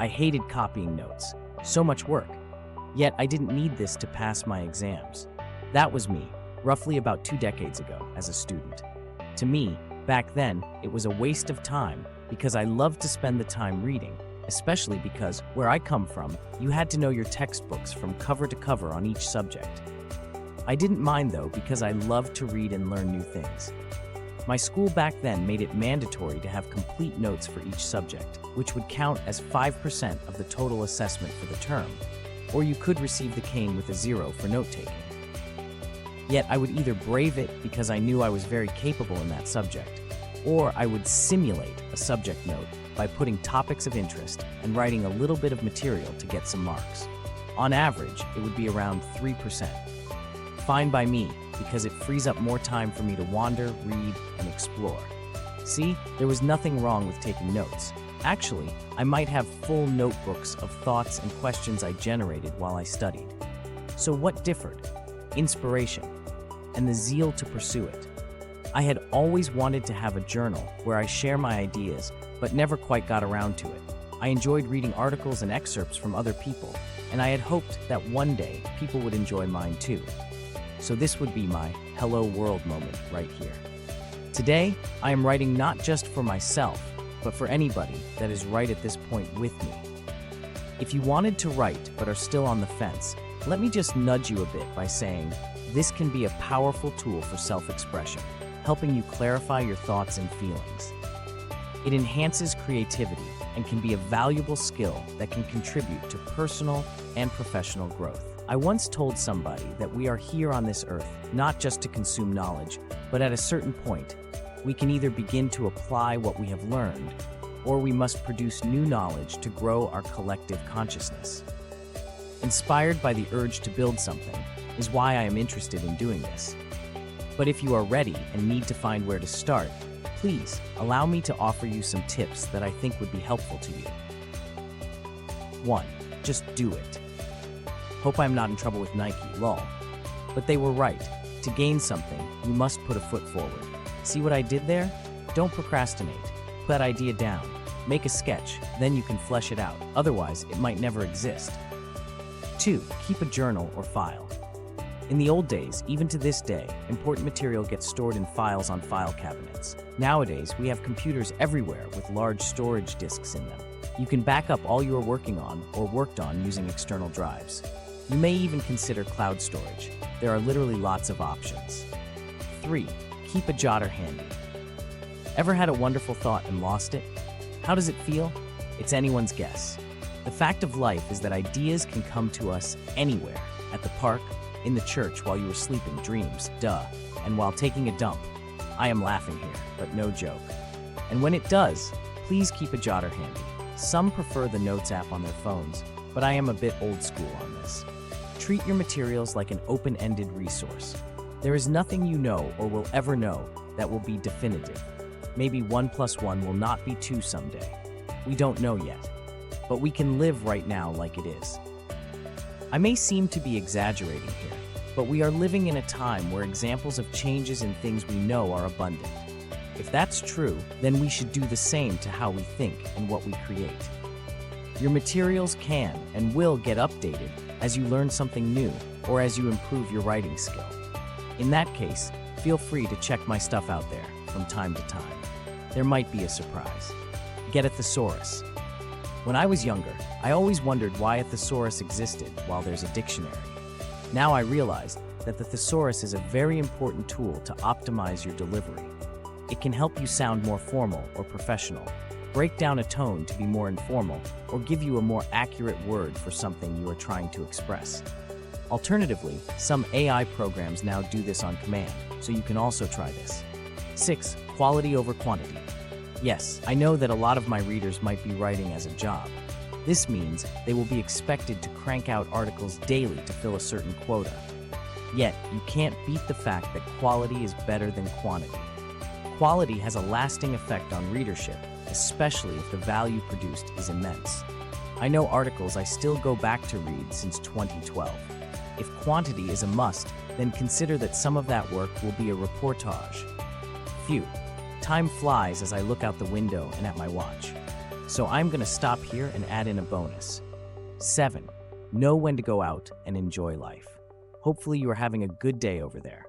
I hated copying notes. So much work. Yet I didn't need this to pass my exams. That was me, roughly about 2 decades ago, as a student. To me, back then, it was a waste of time because I loved to spend the time reading, especially because, where I come from, you had to know your textbooks from cover to cover on each subject. I didn't mind though because I loved to read and learn new things. My school back then made it mandatory to have complete notes for each subject, which would count as 5% of the total assessment for the term, or you could receive the cane with a 0 for note-taking. Yet I would either brave it because I knew I was very capable in that subject, or I would simulate a subject note by putting topics of interest and writing a little bit of material to get some marks. On average, it would be around 3%. Fine by me, because it frees up more time for me to wander, read, and explore. See, there was nothing wrong with taking notes. Actually, I might have full notebooks of thoughts and questions I generated while I studied. So what differed? Inspiration, and the zeal to pursue it. I had always wanted to have a journal where I share my ideas, but never quite got around to it. I enjoyed reading articles and excerpts from other people, and I had hoped that one day people would enjoy mine too. So this would be my hello world moment right here. Today, I am writing not just for myself, but for anybody that is right at this point with me. If you wanted to write but are still on the fence, let me just nudge you a bit by saying this can be a powerful tool for self-expression, helping you clarify your thoughts and feelings. It enhances creativity and can be a valuable skill that can contribute to personal and professional growth. I once told somebody that we are here on this earth not just to consume knowledge, but at a certain point, we can either begin to apply what we have learned, or we must produce new knowledge to grow our collective consciousness. Inspired by the urge to build something is why I am interested in doing this. But if you are ready and need to find where to start, please allow me to offer you some tips that I think would be helpful to you. 1. Just do it. Hope I'm not in trouble with Nike, lol. But they were right. To gain something, you must put a foot forward. See what I did there? Don't procrastinate. Put that idea down. Make a sketch, then you can flesh it out. Otherwise, it might never exist. 2. Keep a journal or file. In the old days, even to this day, important material gets stored in files on file cabinets. Nowadays, we have computers everywhere with large storage disks in them. You can back up all you are working on or worked on using external drives. You may even consider cloud storage. There are literally lots of options. 3. Keep a jotter handy. Ever had a wonderful thought and lost it? How does it feel? It's anyone's guess. The fact of life is that ideas can come to us anywhere. At the park, in the church while you were sleeping, dreams, duh. And while taking a dump. I am laughing here, but no joke. And when it does, please keep a jotter handy. Some prefer the Notes app on their phones, but I am a bit old school on this. Treat your materials like an open-ended resource. There is nothing you know or will ever know that will be definitive. Maybe 1 + 1 will not be 2 someday. We don't know yet, but we can live right now like it is. I may seem to be exaggerating here, but we are living in a time where examples of changes in things we know are abundant. If that's true, then we should do the same to how we think and what we create. Your materials can and will get updated as you learn something new or as you improve your writing skill. In that case, feel free to check my stuff out there from time to time. There might be a surprise. Get a thesaurus. When I was younger, I always wondered why a thesaurus existed while there's a dictionary. Now I realized that the thesaurus is a very important tool to optimize your delivery. It can help you sound more formal or professional, break down a tone to be more informal, or give you a more accurate word for something you are trying to express. Alternatively, some AI programs now do this on command, so you can also try this. 6. Quality over quantity. Yes, I know that a lot of my readers might be writing as a job. This means they will be expected to crank out articles daily to fill a certain quota. Yet, you can't beat the fact that quality is better than quantity. Quality has a lasting effect on readership, especially if the value produced is immense. I know articles I still go back to read since 2012. If quantity is a must, then consider that some of that work will be a reportage. Phew. Time flies as I look out the window and at my watch. So I'm going to stop here and add in a bonus. 7. Know when to go out and enjoy life. Hopefully you are having a good day over there.